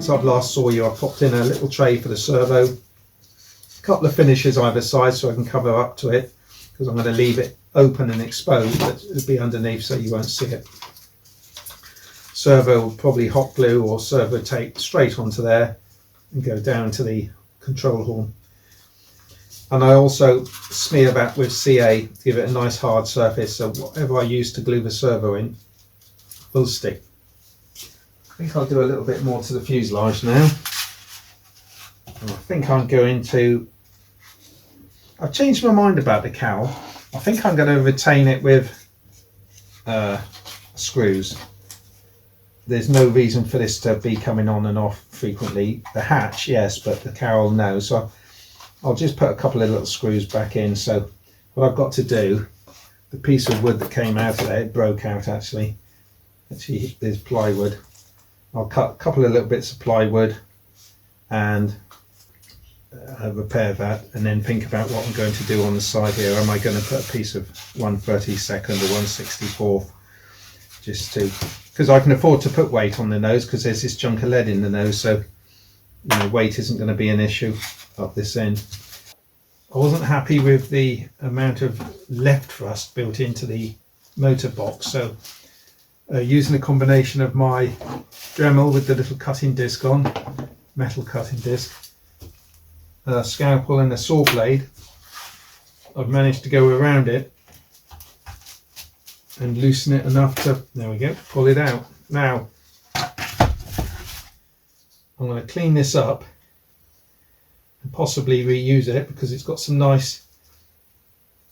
since I've last saw you, I've popped in a little tray for the servo, a couple of finishes either side so I can cover up to it, because I'm going to leave it open and exposed, but it'll be underneath so you won't see it. Servo will probably hot glue or servo tape straight onto there and go down to the control horn. And I also smear that with CA to give it a nice hard surface, so whatever I use to glue the servo in will stick. I think I'll do a little bit more to the fuselage now. And I think I'm going to... I've changed my mind about the cowl. I think I'm going to retain it with screws. There's no reason for this to be coming on and off frequently. The hatch, yes, but the cowl, no. So I'll just put a couple of little screws back in. So what I've got to do, the piece of wood that came out of there, it broke out actually. Actually, there's plywood. I'll cut a couple of little bits of plywood and repair that, and then think about what I'm going to do on the side here. Am I going to put a piece of 1/32 or 1/64 just to, because I can afford to put weight on the nose because there's this chunk of lead in the nose, so you know, weight isn't going to be an issue up this end. I wasn't happy with the amount of left thrust built into the motor box, so using a combination of my Dremel with the little cutting disc on, metal cutting disc, a scalpel and a saw blade, I've managed to go around it and loosen it enough to, there we go, pull it out. Now I'm going to clean this up and possibly reuse it because it's got some nice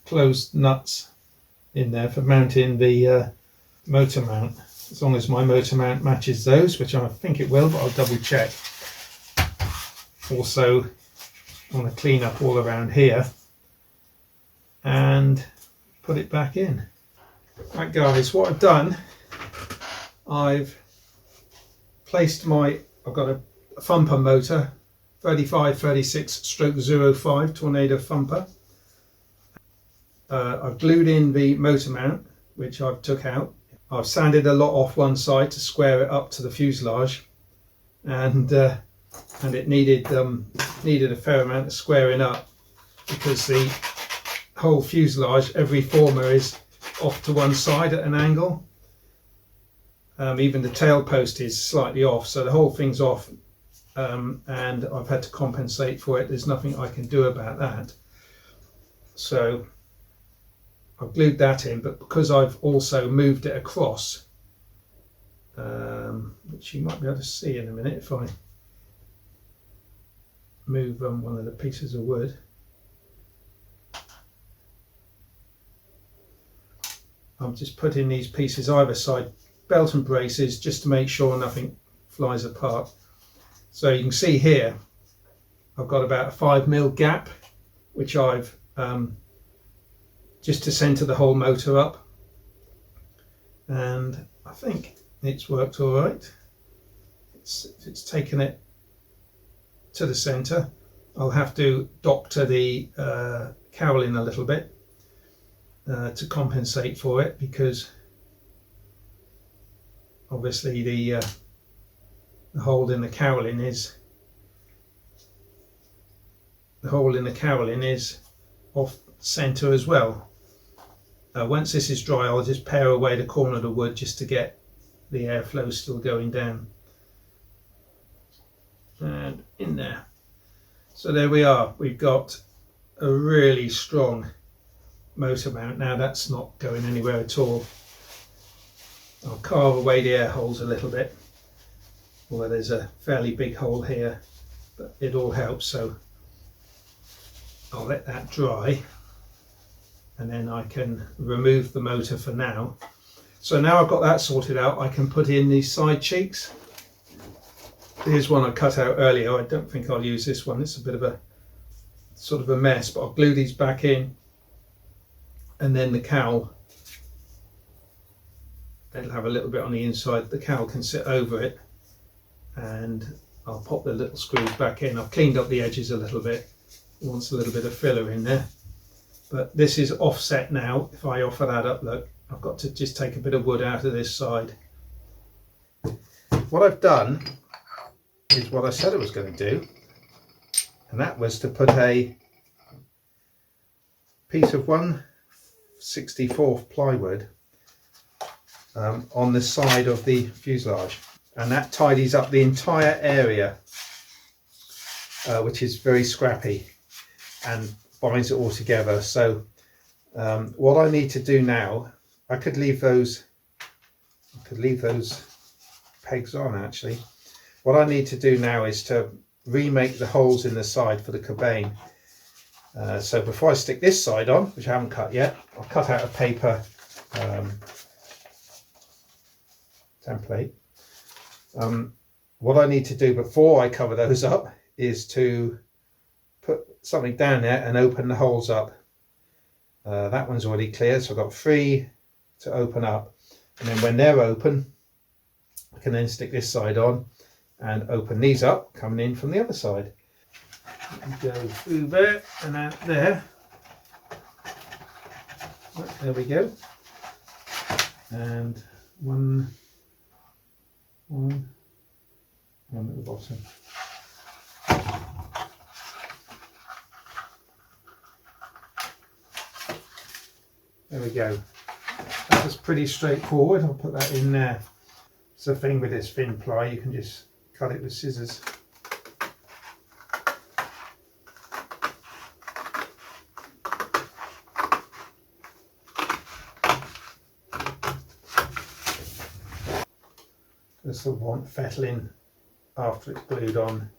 closed nuts in there for mounting the motor mount, as long as my motor mount matches those, which I think it will, but I'll double check. Also, I want to clean up all around here and put it back in. Right guys, what I've done, I've placed I've got a Thumper motor, 3536/05 Tornado Thumper. I've glued in the motor mount, which I've took out. I've sanded a lot off one side to square it up to the fuselage, and it needed a fair amount of squaring up because the whole fuselage, every former is off to one side at an angle. Even the tail post is slightly off, so the whole thing's off, and I've had to compensate for it. There's nothing I can do about that. So I've glued that in, but because I've also moved it across, which you might be able to see in a minute if I move one of the pieces of wood. I'm just putting these pieces either side, belt and braces, just to make sure nothing flies apart. So you can see here I've got about a 5mm gap, which I've just to centre the whole motor up, and I think it's worked all right. It's taken it to the centre. I'll have to doctor the cowl in a little bit to compensate for it, because obviously the hole in the cowling is off centre as well. Once this is dry, I'll just pare away the corner of the wood just to get the airflow still going down and in there. So there we are, we've got a really strong motor mount. Now that's not going anywhere at all. I'll carve away the air holes a little bit, although there's a fairly big hole here, but it all helps, so I'll let that dry and then I can remove the motor for now. So now I've got that sorted out, I can put in these side cheeks. Here's one I cut out earlier. I don't think I'll use this one, it's a bit of a sort of a mess, but I'll glue these back in, and then the cowl, it'll have a little bit on the inside, the cowl can sit over it, and I'll pop the little screws back in. I've cleaned up the edges a little bit, it wants a little bit of filler in there, but this is offset now. If I offer that up, look, I've got to just take a bit of wood out of this side. What I've done is what I said I was going to do, and that was to put a piece of 1/64 plywood on the side of the fuselage, and that tidies up the entire area, which is very scrappy, and binds it all together. So what I need to do now, I could leave those pegs on actually. What I need to do now is to remake the holes in the side for the cabane. So before I stick this side on, which I haven't cut yet, I'll cut out a paper template. What I need to do before I cover those up is to put something down there and open the holes up. That one's already cleared, so I've got 3 to open up, and then when they're open I can then stick this side on and open these up coming in from the other side. Go through there and out there. Right, there we go. And one at the bottom. There we go. That was pretty straightforward. I'll put that in there. It's the thing with this thin ply, you can just cut it with scissors. This will want fettling after it's glued on.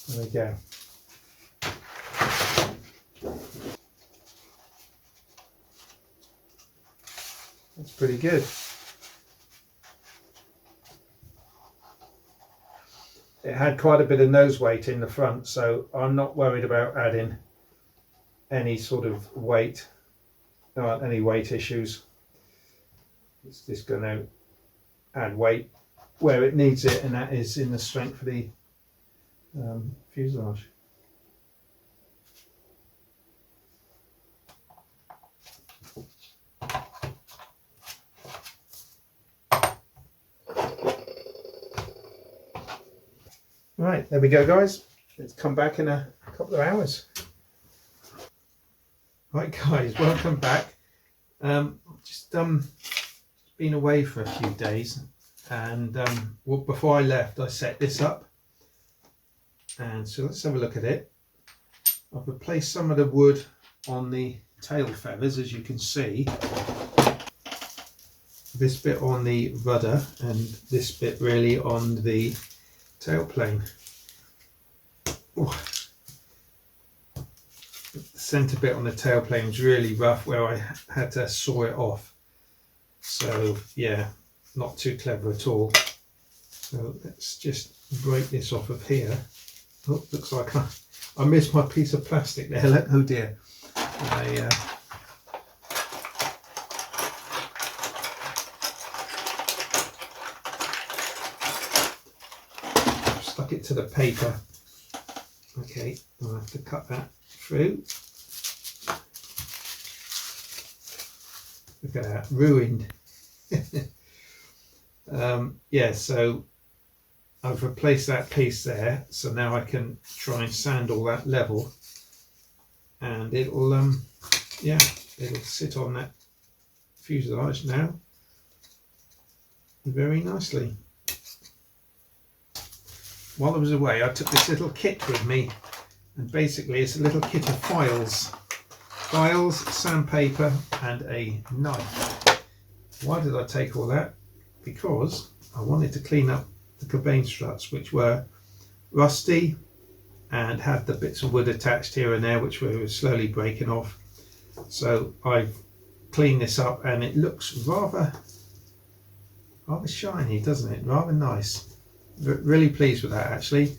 There we go. That's pretty good. It had quite a bit of nose weight in the front, so I'm not worried about adding any sort of weight, any weight issues. It's just going to add weight where it needs it, and that is in the strength of the fuselage. Right, there we go guys. Let's come back in a couple of hours. Right guys, welcome back. Just been away for a few days, and well, before I left I set this up, and so let's have a look at it. I've replaced some of the wood on the tail feathers, as you can see. This bit on the rudder and this bit really on the tail plane. Oh. The centre bit on the tail plane was really rough, where I had to saw it off. So yeah, not too clever at all. So let's just break this off of here. Oh, looks like I missed my piece of plastic there. Look, oh dear. I stuck it to the paper. Okay, I'll have to cut that through. Look at that, ruined. Yeah, so I've replaced that piece there, so now I can try and sand all that level, and it'll yeah, it'll sit on that fuselage now very nicely. While I was away, I took this little kit with me, and basically it's a little kit of files, sandpaper and a knife. Why did I take all that? Because I wanted to clean up the cabane struts, which were rusty and had the bits of wood attached here and there, which were slowly breaking off. So I've cleaned this up, and it looks rather shiny, doesn't it? Rather nice. Really pleased with that actually.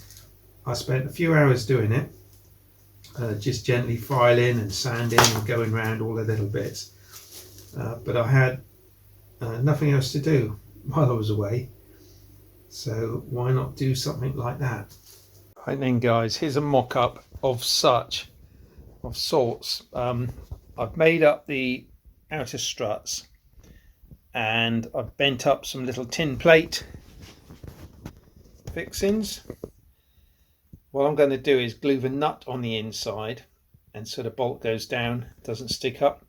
I spent a few hours doing it, just gently filing and sanding and going around all the little bits, but I had nothing else to do while I was away, so why not do something like that? Right then guys, here's a mock-up of such of sorts. I've made up the outer struts and I've bent up some little tin plate fixings. What I'm going to do is glue the nut on the inside, and so the bolt goes down, doesn't stick up.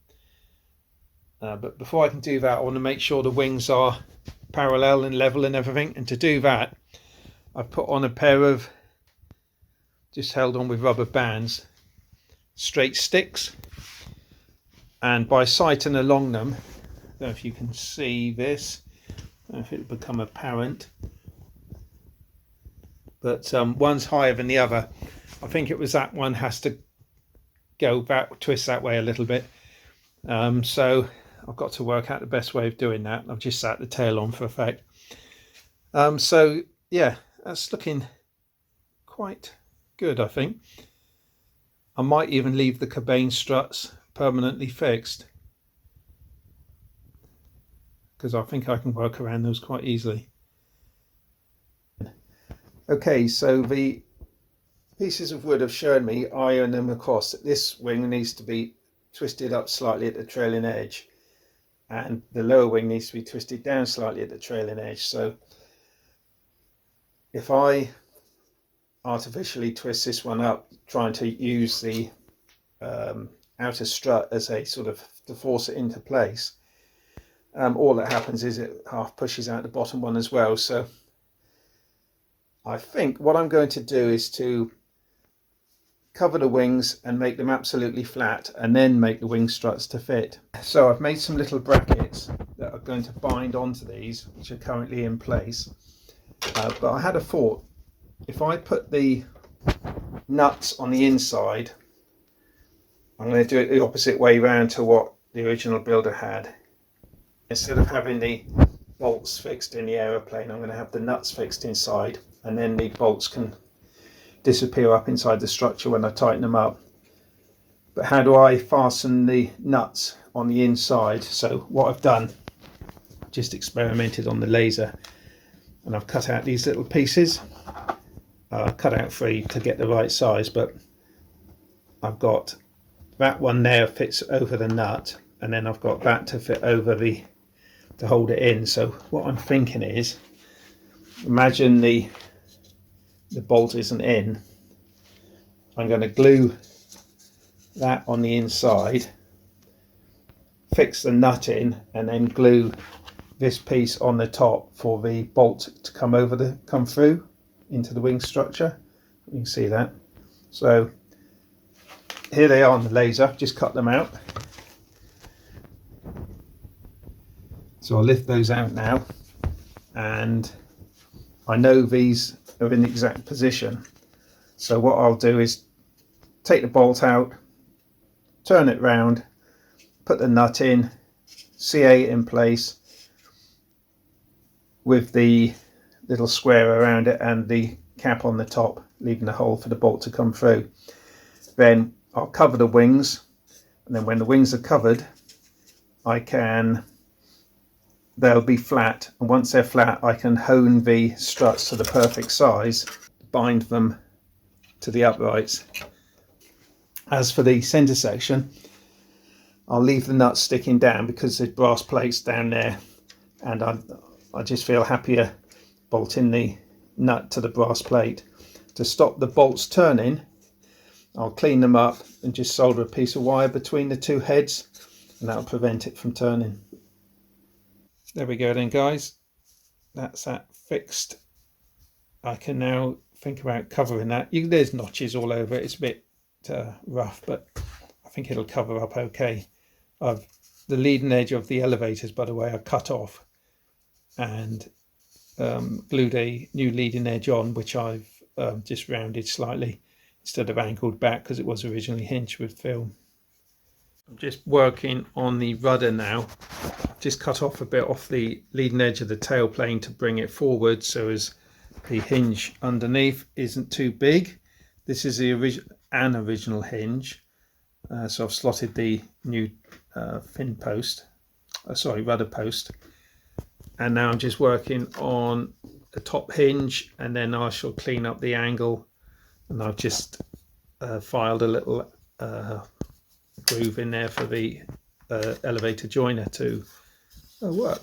But before I can do that, I want to make sure the wings are parallel and level and everything. And to do that, I've put on a pair of, just held on with rubber bands, straight sticks. And by sighting along them, I don't know if you can see this, I don't know if it'll become apparent, but one's higher than the other. I think it was that one has to go back, twist that way a little bit. So I've got to work out the best way of doing that. I've just sat the tail on for effect. So yeah, that's looking quite good, I think. I might even leave the Cabane struts permanently fixed, because I think I can work around those quite easily. Okay, so the pieces of wood have shown me iron them across. This wing needs to be twisted up slightly at the trailing edge, and the lower wing needs to be twisted down slightly at the trailing edge. So if I artificially twist this one up, trying to use the outer strut as a sort of to force it into place, all that happens is it half pushes out the bottom one as well. So I think what I'm going to do is to cover the wings and make them absolutely flat, and then make the wing struts to fit. So I've made some little brackets that are going to bind onto these, which are currently in place. But I had a thought, if I put the nuts on the inside, I'm going to do it the opposite way round to what the original builder had. Instead of having the bolts fixed in the aeroplane, I'm going to have the nuts fixed inside, and then the bolts can disappear up inside the structure when I tighten them up. But how do I fasten the nuts on the inside? So what I've done, just experimented on the laser, and I've cut out these little pieces. Cut out 3 to get the right size, but I've got that one there fits over the nut, and then I've got that to fit over to hold it in. So what I'm thinking is, imagine the bolt isn't in. I'm going to glue that on the inside, fix the nut in, and then glue this piece on the top for the bolt to come through into the wing structure. You can see that. So here they are on the laser, just cut them out. So I'll lift those out now, and I know these are in the exact position. So what I'll do is take the bolt out, turn it round, put the nut in, CA in place with the little square around it and the cap on the top, leaving a hole for the bolt to come through. Then I'll cover the wings, and then when the wings are covered, they'll be flat, and once they're flat I can hone the struts to the perfect size, bind them to the uprights. As for the centre section, I'll leave the nuts sticking down because there's brass plates down there, and I just feel happier bolting the nut to the brass plate. To stop the bolts turning, I'll clean them up and just solder a piece of wire between the 2 heads, and that'll prevent it from turning. There we go then, guys, that's that fixed. I can now think about covering that. There's notches all over it, it's a bit rough, but I think it'll cover up okay. The leading edge of the elevators, by the way, I cut off and glued a new leading edge on, which I've just rounded slightly instead of angled back because it was originally hinged with film. I'm just working on the rudder now. Just cut off a bit off the leading edge of the tail plane to bring it forward so as the hinge underneath isn't too big. This is the original hinge, so I've slotted the new rudder post, and now I'm just working on the top hinge, and then I shall clean up the angle, and I've just filed a little groove in there for the elevator joiner to work.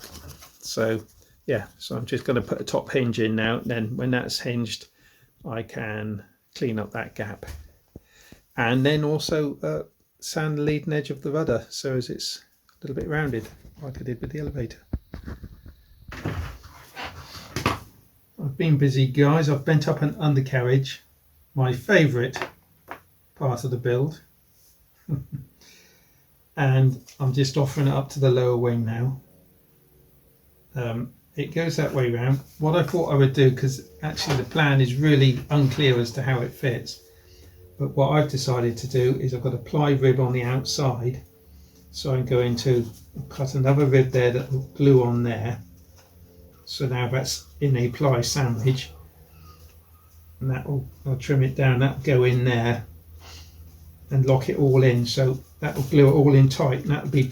So yeah, so I'm just going to put a top hinge in now, and then when that's hinged I can clean up that gap, and then also sand the leading edge of the rudder so as it's a little bit rounded like I did with the elevator. I've been busy, guys. I've bent up an undercarriage, my favourite part of the build, and I'm just offering it up to the lower wing now. It goes that way round. What I thought I would do, because actually the plan is really unclear as to how it fits, but what I've decided to do is I've got a ply rib on the outside, so I'm going to cut another rib there that will glue on there. So now that's in a ply sandwich, and that will, I'll trim it down, that will go in there and lock it all in, so that will glue it all in tight, and that will be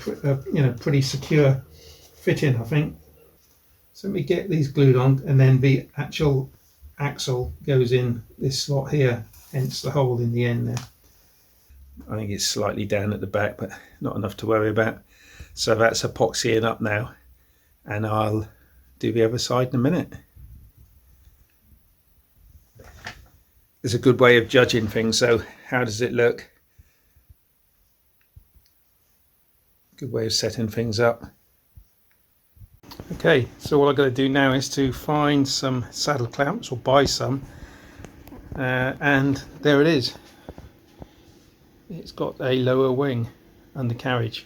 pretty secure fitting, I think. So let me get these glued on, and then the actual axle goes in this slot here, hence the hole in the end there. I think it's slightly down at the back, but not enough to worry about. So that's epoxying up now, and I'll do the other side in a minute. There's a good way of judging things. So how does it look? Good way of setting things up. Okay, so what I've got to do now is to find some saddle clamps, or buy some, and there it is. It's got a lower wing undercarriage.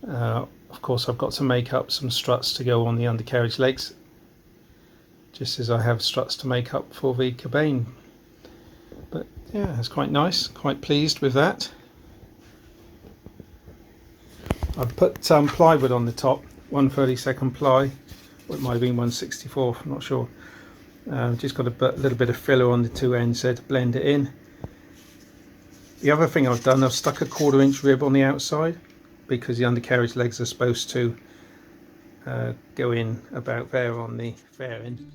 Of course I've got to make up some struts to go on the undercarriage legs, just as I have struts to make up for the cabane. But yeah, it's quite nice, quite pleased with that. I've put some plywood on the top, 1/32 ply, or it might have been 1/64, I'm not sure. Just got a little bit of filler on the two ends there to blend it in. The other thing I've done, I've stuck a 1/4 inch rib on the outside, because the undercarriage legs are supposed to go in about there on the fair end.